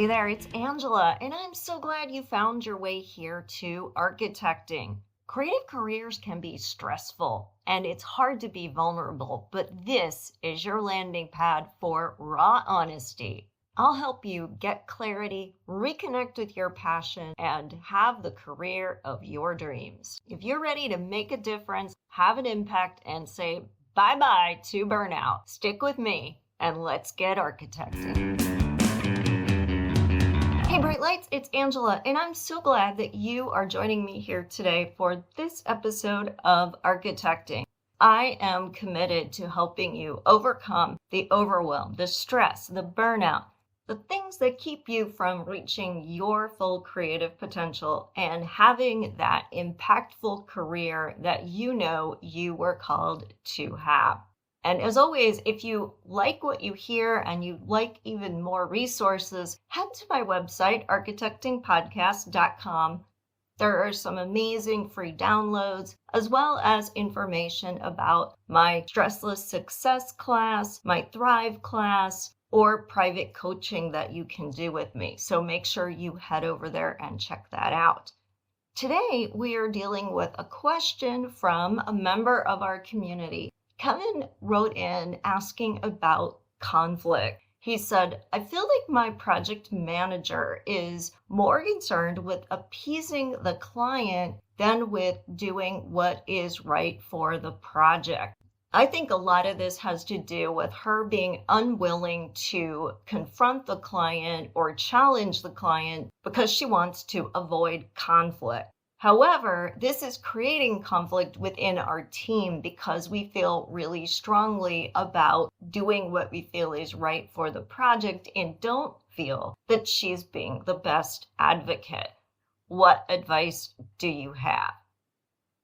Hey there, it's Angela, and I'm so glad you found your way here to architecting. Creative careers can be stressful, and it's hard to be vulnerable, but this is your landing pad for raw honesty. I'll help you get clarity, reconnect with your passion, and have the career of your dreams. If you're ready to make a difference, have an impact, and say bye-bye to burnout, stick with me, and let's get architecting. Hey Bright Lights, it's Angela, and I'm so glad that you are joining me here today for this episode of Architecting. I am committed to helping you overcome the overwhelm, the stress, the burnout, the things that keep you from reaching your full creative potential and having that impactful career that you know you were called to have. And as always, if you like what you hear and you'd like even more resources, head to my website, architectingpodcast.com. There are some amazing free downloads, as well as information about my Stressless Success class, my Thrive class, or private coaching that you can do with me. So make sure you head over there and check that out. Today, we are dealing with a question from a member of our community. Kevin wrote in asking about conflict. He said, I feel like my project manager is more concerned with appeasing the client than with doing what is right for the project. I think a lot of this has to do with her being unwilling to confront the client or challenge the client because she wants to avoid conflict. However, this is creating conflict within our team because we feel really strongly about doing what we feel is right for the project and don't feel that she's being the best advocate. What advice do you have?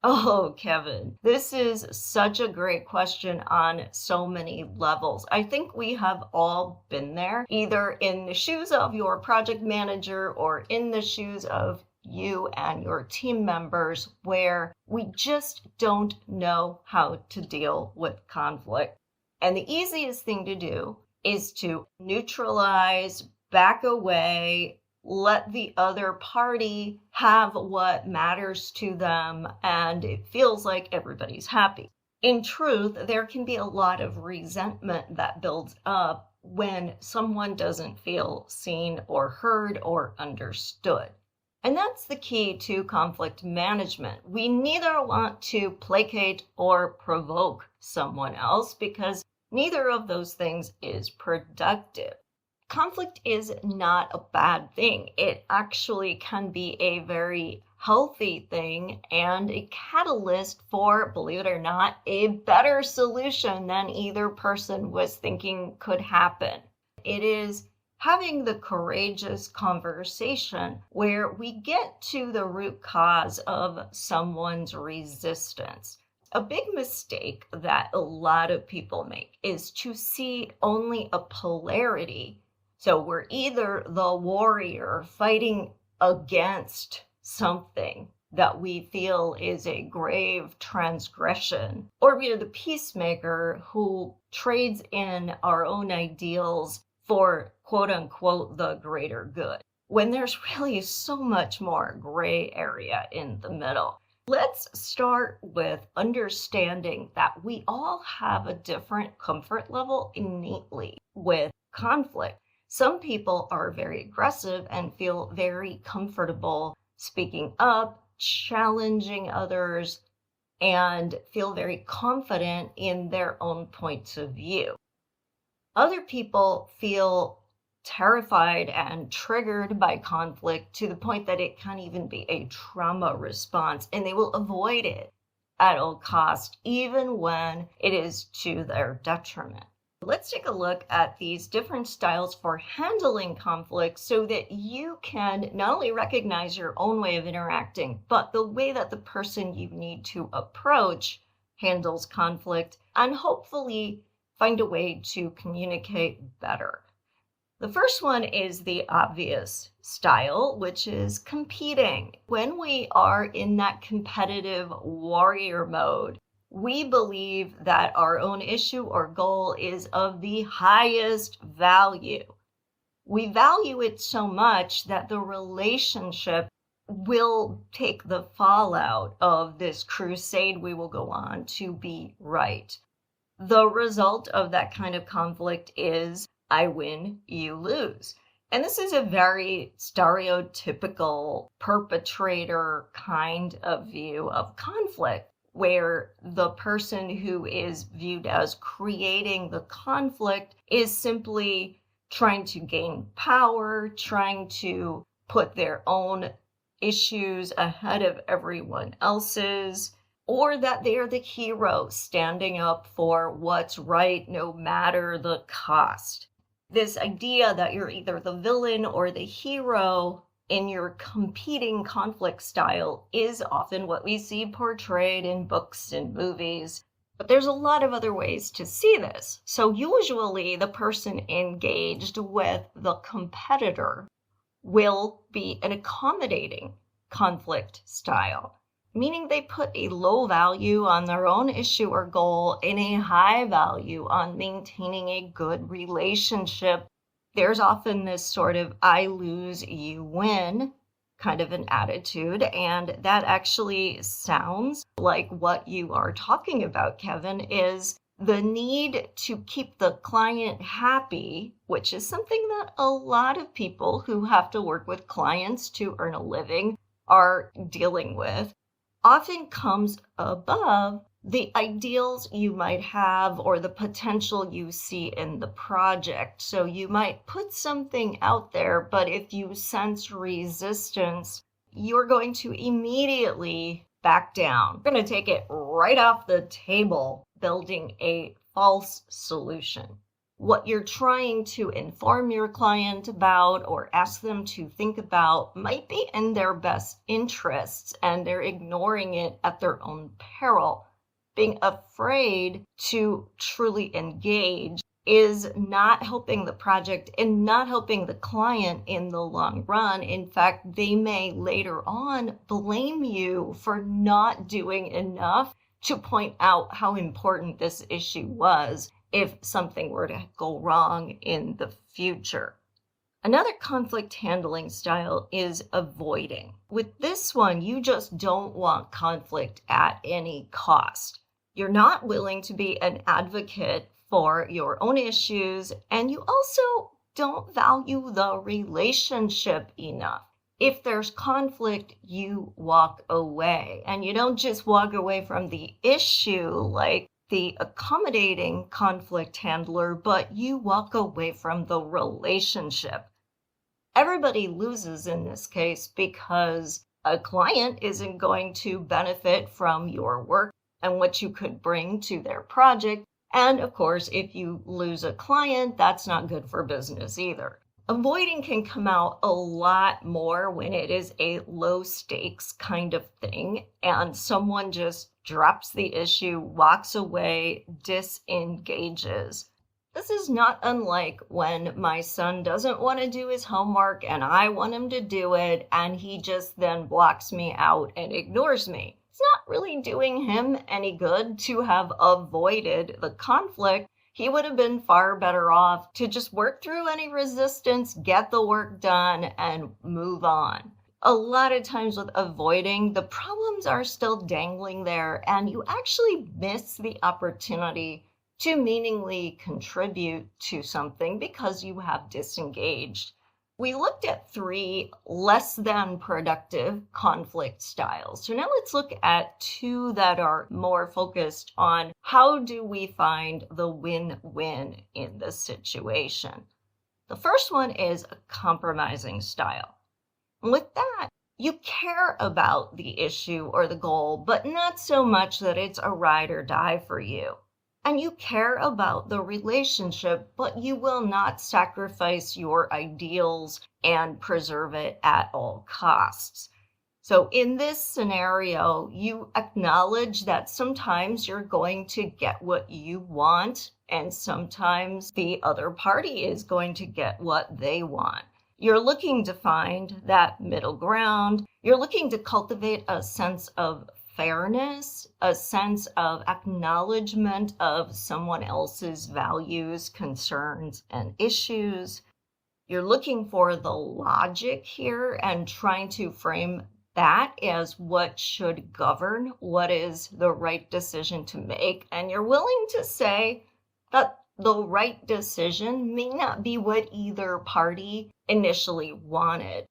Oh, Kevin, this is such a great question on so many levels. I think we have all been there, either in the shoes of your project manager or in the shoes of you and your team members, where we just don't know how to deal with conflict. And the easiest thing to do is to neutralize, back away, let the other party have what matters to them, and it feels like everybody's happy. In truth, there can be a lot of resentment that builds up when someone doesn't feel seen or heard or understood. And that's the key to conflict management. We neither want to placate or provoke someone else because neither of those things is productive. Conflict is not a bad thing. It actually can be a very healthy thing and a catalyst for, believe it or not, a better solution than either person was thinking could happen. It is having the courageous conversation where we get to the root cause of someone's resistance. A big mistake that a lot of people make is to see only a polarity. So we're either the warrior fighting against something that we feel is a grave transgression, or we're the peacemaker who trades in our own ideals for quote unquote the greater good, when there's really so much more gray area in the middle. Let's start with understanding that we all have a different comfort level innately with conflict. Some people are very aggressive and feel very comfortable speaking up, challenging others, and feel very confident in their own points of view. Other people feel terrified and triggered by conflict to the point that it can even be a trauma response, and they will avoid it at all costs, even when it is to their detriment. Let's take a look at these different styles for handling conflict so that you can not only recognize your own way of interacting, but the way that the person you need to approach handles conflict, and hopefully find a way to communicate better. The first one is the obvious style, which is competing. When we are in that competitive warrior mode, we believe that our own issue or goal is of the highest value. We value it so much that the relationship will take the fallout of this crusade we will go on to be right. The result of that kind of conflict is I win, you lose. And this is a very stereotypical perpetrator kind of view of conflict, where the person who is viewed as creating the conflict is simply trying to gain power, trying to put their own issues ahead of everyone else's, or that they're the hero standing up for what's right no matter the cost. This idea that you're either the villain or the hero in your competing conflict style is often what we see portrayed in books and movies. But there's a lot of other ways to see this. So usually the person engaged with the competitor will be an accommodating conflict style, meaning they put a low value on their own issue or goal and a high value on maintaining a good relationship. There's often this sort of I lose, you win kind of an attitude, and that actually sounds like what you are talking about, Kevin, is the need to keep the client happy, which is something that a lot of people who have to work with clients to earn a living are dealing with, often comes above the ideals you might have or the potential you see in the project. So you might put something out there, but if you sense resistance, you're going to immediately back down. You're going to take it right off the table, building a false solution. What you're trying to inform your client about or ask them to think about might be in their best interests, and they're ignoring it at their own peril. Being afraid to truly engage is not helping the project and not helping the client in the long run. In fact, they may later on blame you for not doing enough to point out how important this issue was if something were to go wrong in the future. Another conflict handling style is avoiding. With this one, you just don't want conflict at any cost. You're not willing to be an advocate for your own issues, and you also don't value the relationship enough. If there's conflict, you walk away, and you don't just walk away from the issue like the accommodating conflict handler, but you walk away from the relationship. Everybody loses in this case because a client isn't going to benefit from your work and what you could bring to their project. And of course, if you lose a client, that's not good for business either. Avoiding can come out a lot more when it is a low stakes kind of thing and someone just drops the issue, walks away, disengages. This is not unlike when my son doesn't want to do his homework and I want him to do it, and he just then blocks me out and ignores me. It's not really doing him any good to have avoided the conflict. He would have been far better off to just work through any resistance, get the work done, and move on. A lot of times with avoiding, the problems are still dangling there, and you actually miss the opportunity to meaningfully contribute to something because you have disengaged. We looked at 3 less than productive conflict styles. So now let's look at 2 that are more focused on how do we find the win-win in this situation. The first one is a compromising style. With that, you care about the issue or the goal, but not so much that it's a ride or die for you. And you care about the relationship, but you will not sacrifice your ideals and preserve it at all costs. So in this scenario, you acknowledge that sometimes you're going to get what you want, and sometimes the other party is going to get what they want. You're looking to find that middle ground. You're looking to cultivate a sense of fairness, a sense of acknowledgement of someone else's values, concerns, and issues. You're looking for the logic here and trying to frame that as what should govern, what is the right decision to make. And you're willing to say that the right decision may not be what either party initially wanted.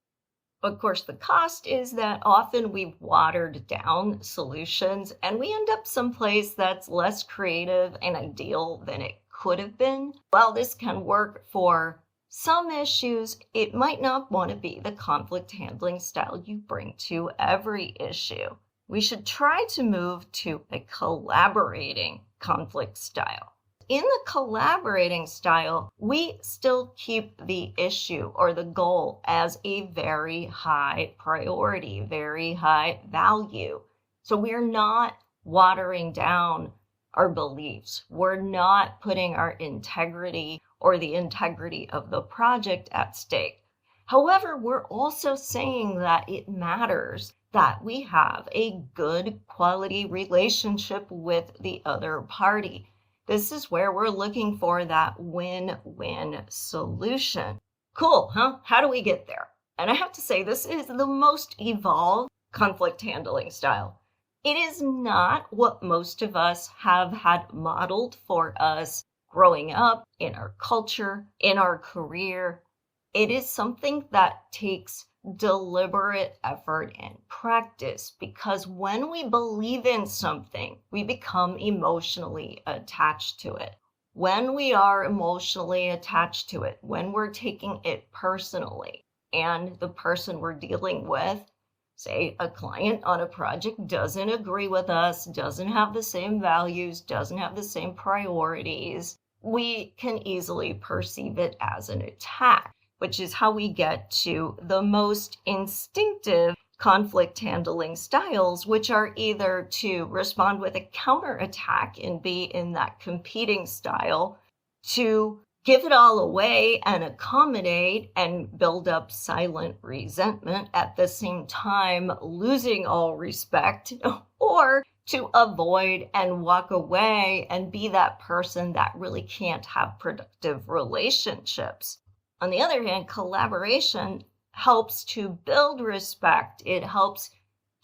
Of course, the cost is that often we've watered down solutions and we end up someplace that's less creative and ideal than it could have been. While this can work for some issues, it might not want to be the conflict handling style you bring to every issue. We should try to move to a collaborating conflict style. In the collaborating style, we still keep the issue or the goal as a very high priority, very high value. So we're not watering down our beliefs. We're not putting our integrity or the integrity of the project at stake. However, we're also saying that it matters that we have a good quality relationship with the other party. This is where we're looking for that win-win solution. Cool, huh? How do we get there? And I have to say, this is the most evolved conflict handling style. It is not what most of us have had modeled for us growing up, in our culture, in our career. It is something that takes deliberate effort and practice, because when we believe in something, we become emotionally attached to it. When we are emotionally attached to it, when we're taking it personally, and the person we're dealing with, say a client on a project, doesn't agree with us, doesn't have the same values, doesn't have the same priorities, we can easily perceive it as an attack, which is how we get to the most instinctive conflict handling styles, which are either to respond with a counterattack and be in that competing style, to give it all away and accommodate and build up silent resentment at the same time, losing all respect, or to avoid and walk away and be that person that really can't have productive relationships. On the other hand, collaboration helps to build respect. It helps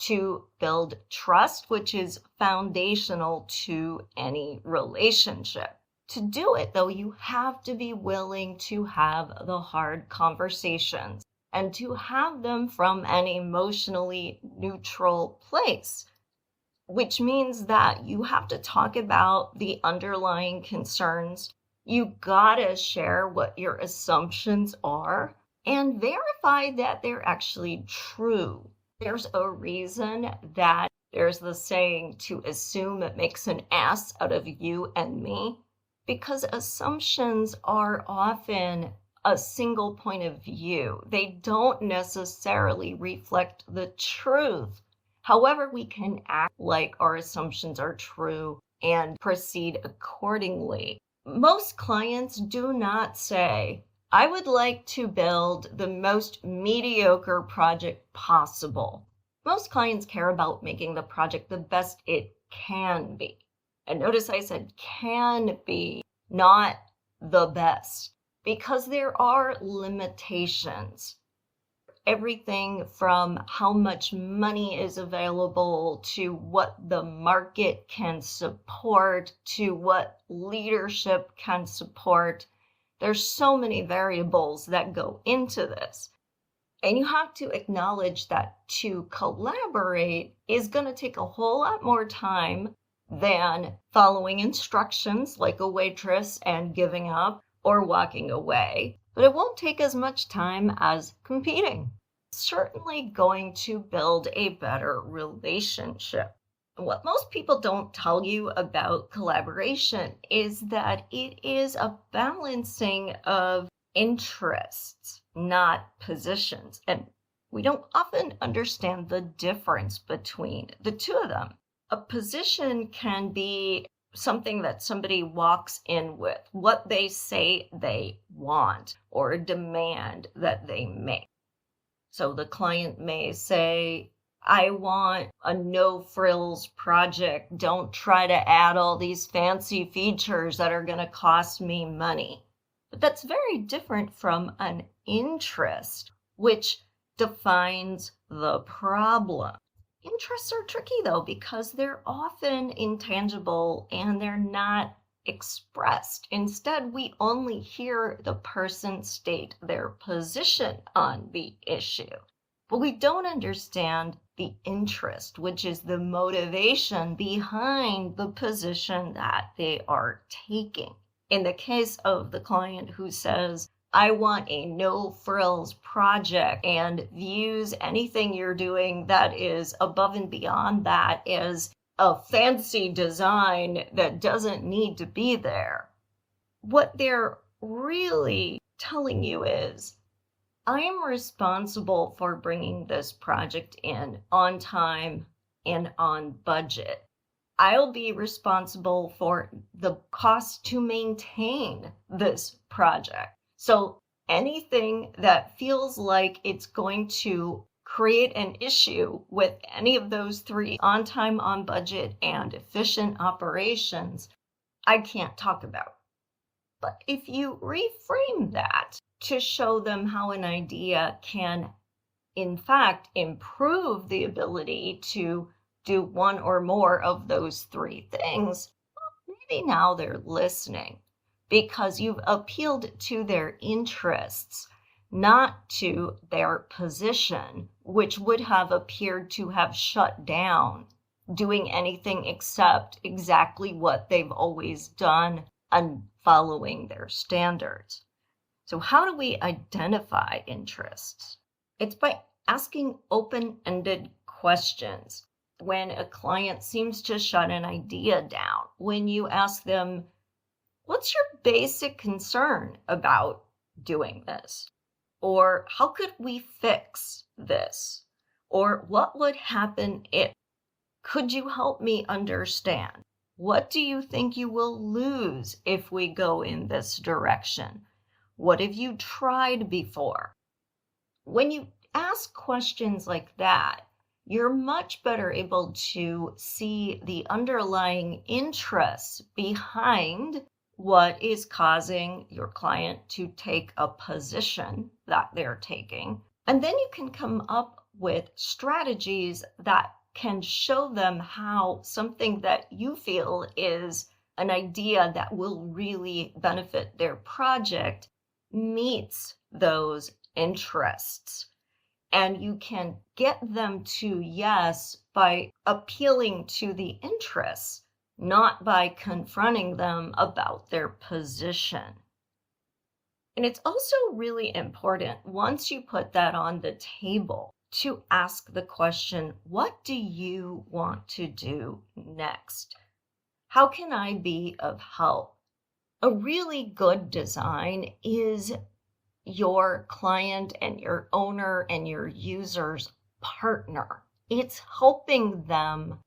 to build trust, which is foundational to any relationship. To do it, though, you have to be willing to have the hard conversations and to have them from an emotionally neutral place, which means that you have to talk about the underlying concerns. You gotta share what your assumptions are and verify that they're actually true. There's a reason that there's the saying, to assume it makes an ass out of you and me, because assumptions are often a single point of view. They don't necessarily reflect the truth. However, we can act like our assumptions are true and proceed accordingly. Most clients do not say, I would like to build the most mediocre project possible. Most clients care about making the project the best it can be. And notice I said can be, not the best, because there are limitations. Everything from how much money is available to what the market can support to what leadership can support. There's so many variables that go into this. And you have to acknowledge that to collaborate is going to take a whole lot more time than following instructions like a waitress and giving up or walking away. But it won't take as much time as competing. It's certainly going to build a better relationship. What most people don't tell you about collaboration is that it is a balancing of interests, not positions. And we don't often understand the difference between the two of them. A position can be something that somebody walks in with, what they say they want, or a demand that they make. So the client may say, I want a no-frills project. Don't try to add all these fancy features that are going to cost me money. But that's very different from an interest, which defines the problem. Interests are tricky though, because they're often intangible and they're not expressed. Instead, we only hear the person state their position on the issue. But we don't understand the interest, which is the motivation behind the position that they are taking. In the case of the client who says, I want a no-frills project, and views anything you're doing that is above and beyond that as a fancy design that doesn't need to be there, what they're really telling you is, I am responsible for bringing this project in on time and on budget. I'll be responsible for the cost to maintain this project. So anything that feels like it's going to create an issue with any of those three, on time, on budget, and efficient operations, I can't talk about. But if you reframe that to show them how an idea can, in fact, improve the ability to do one or more of those three things, well, maybe now they're listening because you've appealed to their interests, not to their position, which would have appeared to have shut down doing anything except exactly what they've always done and following their standards. So how do we identify interests? It's by asking open-ended questions. When a client seems to shut an idea down, when you ask them, what's your basic concern about doing this? Or how could we fix this? Or what would happen if? Could you help me understand? What do you think you will lose if we go in this direction? What have you tried before? When you ask questions like that, you're much better able to see the underlying interests behind what is causing your client to take a position that they're taking. And then you can come up with strategies that can show them how something that you feel is an idea that will really benefit their project meets those interests. And you can get them to yes by appealing to the interests, not by confronting them about their position. And it's also really important, once you put that on the table, to ask the question, what do you want to do next? How can I be of help? A really good design is your client and your owner and your user's partner. It's helping them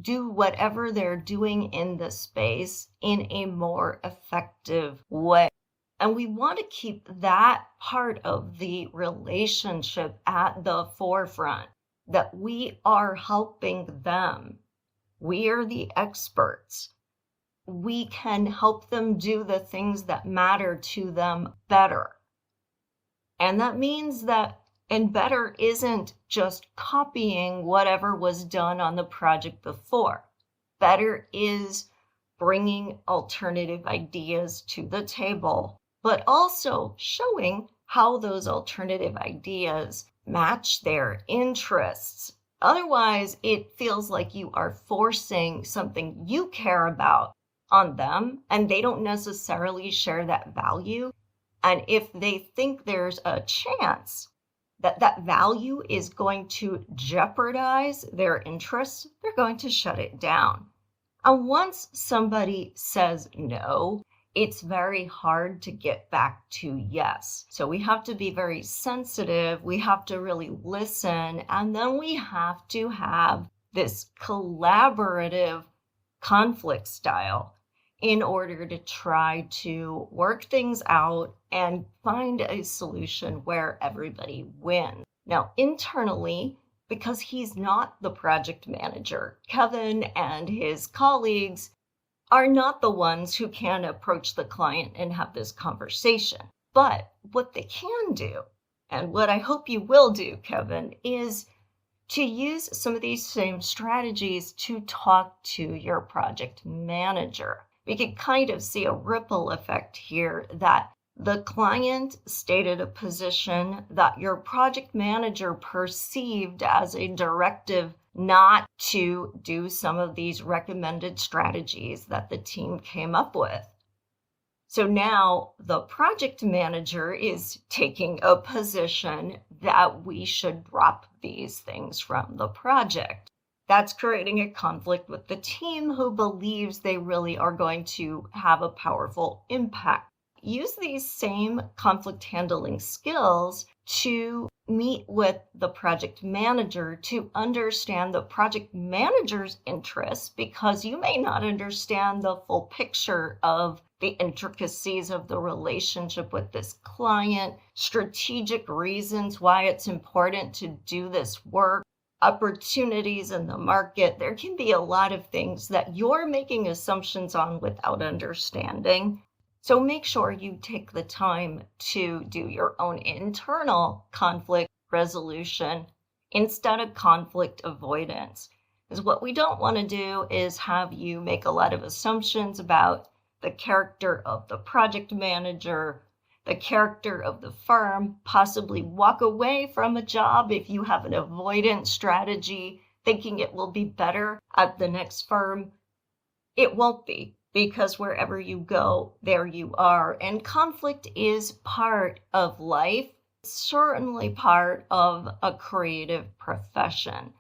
do whatever they're doing in the space in a more effective way. And we want to keep that part of the relationship at the forefront, that we are helping them. We are the experts. We can help them do the things that matter to them better. And that means that, and better isn't just copying whatever was done on the project before. Better is bringing alternative ideas to the table, but also showing how those alternative ideas match their interests. Otherwise, it feels like you are forcing something you care about on them, and they don't necessarily share that value. And if they think there's a chance that that value is going to jeopardize their interests, they're going to shut it down. And once somebody says no, it's very hard to get back to yes. So we have to be very sensitive. We have to really listen. And then we have to have this collaborative conflict style in order to try to work things out and find a solution where everybody wins. Now, internally, because he's not the project manager, Kevin and his colleagues are not the ones who can approach the client and have this conversation. But what they can do, and what I hope you will do, Kevin, is to use some of these same strategies to talk to your project manager. We can kind of see a ripple effect here that the client stated a position that your project manager perceived as a directive not to do some of these recommended strategies that the team came up with. So now the project manager is taking a position that we should drop these things from the project. That's creating a conflict with the team who believes they really are going to have a powerful impact. Use these same conflict handling skills to meet with the project manager to understand the project manager's interests, because you may not understand the full picture of the intricacies of the relationship with this client, strategic reasons why it's important to do this work, opportunities in the market. There can be a lot of things that you're making assumptions on without understanding. So make sure you take the time to do your own internal conflict resolution instead of conflict avoidance. Because what we don't want to do is have you make a lot of assumptions about the character of the project manager, the character of the firm, possibly walk away from a job if you have an avoidance strategy, thinking it will be better at the next firm. It won't be, because wherever you go, there you are. And conflict is part of life, certainly part of a creative profession.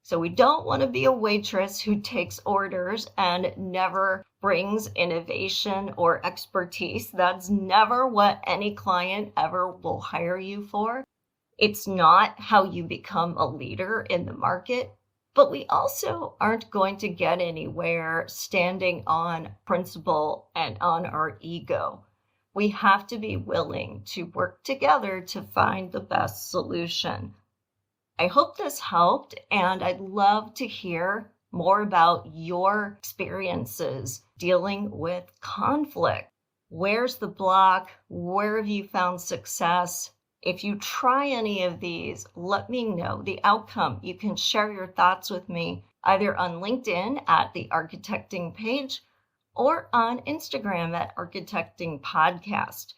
So we don't want to be a waitress who takes orders and never brings innovation or expertise. That's never what any client ever will hire you for. It's not how you become a leader in the market. But we also aren't going to get anywhere standing on principle and on our ego. We have to be willing to work together to find the best solution. I hope this helped, and I'd love to hear more about your experiences dealing with conflict. Where's the block? Where have you found success? If you try any of these, let me know the outcome. You can share your thoughts with me either on LinkedIn at the Architecting page or on Instagram at Architecting Podcast.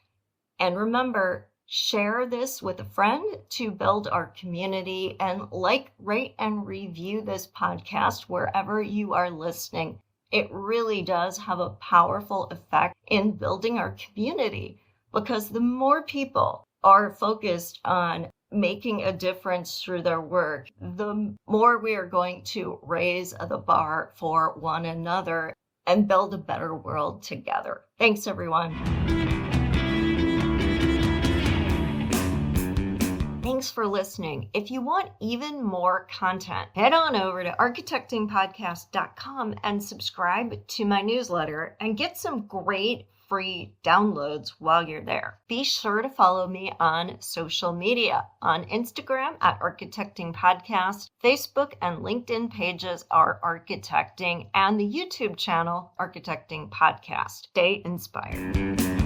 And remember, share this with a friend to build our community, and like, rate, and review this podcast wherever you are listening. It really does have a powerful effect in building our community, because the more people are focused on making a difference through their work, the more we are going to raise the bar for one another and build a better world together. Thanks, everyone. Thanks for listening. If you want even more content, head on over to architectingpodcast.com and subscribe to my newsletter and get some great free downloads while you're there. Be sure to follow me on social media. On Instagram at Architecting Podcast, Facebook and LinkedIn pages are Architecting, and the YouTube channel Architecting Podcast. Stay inspired.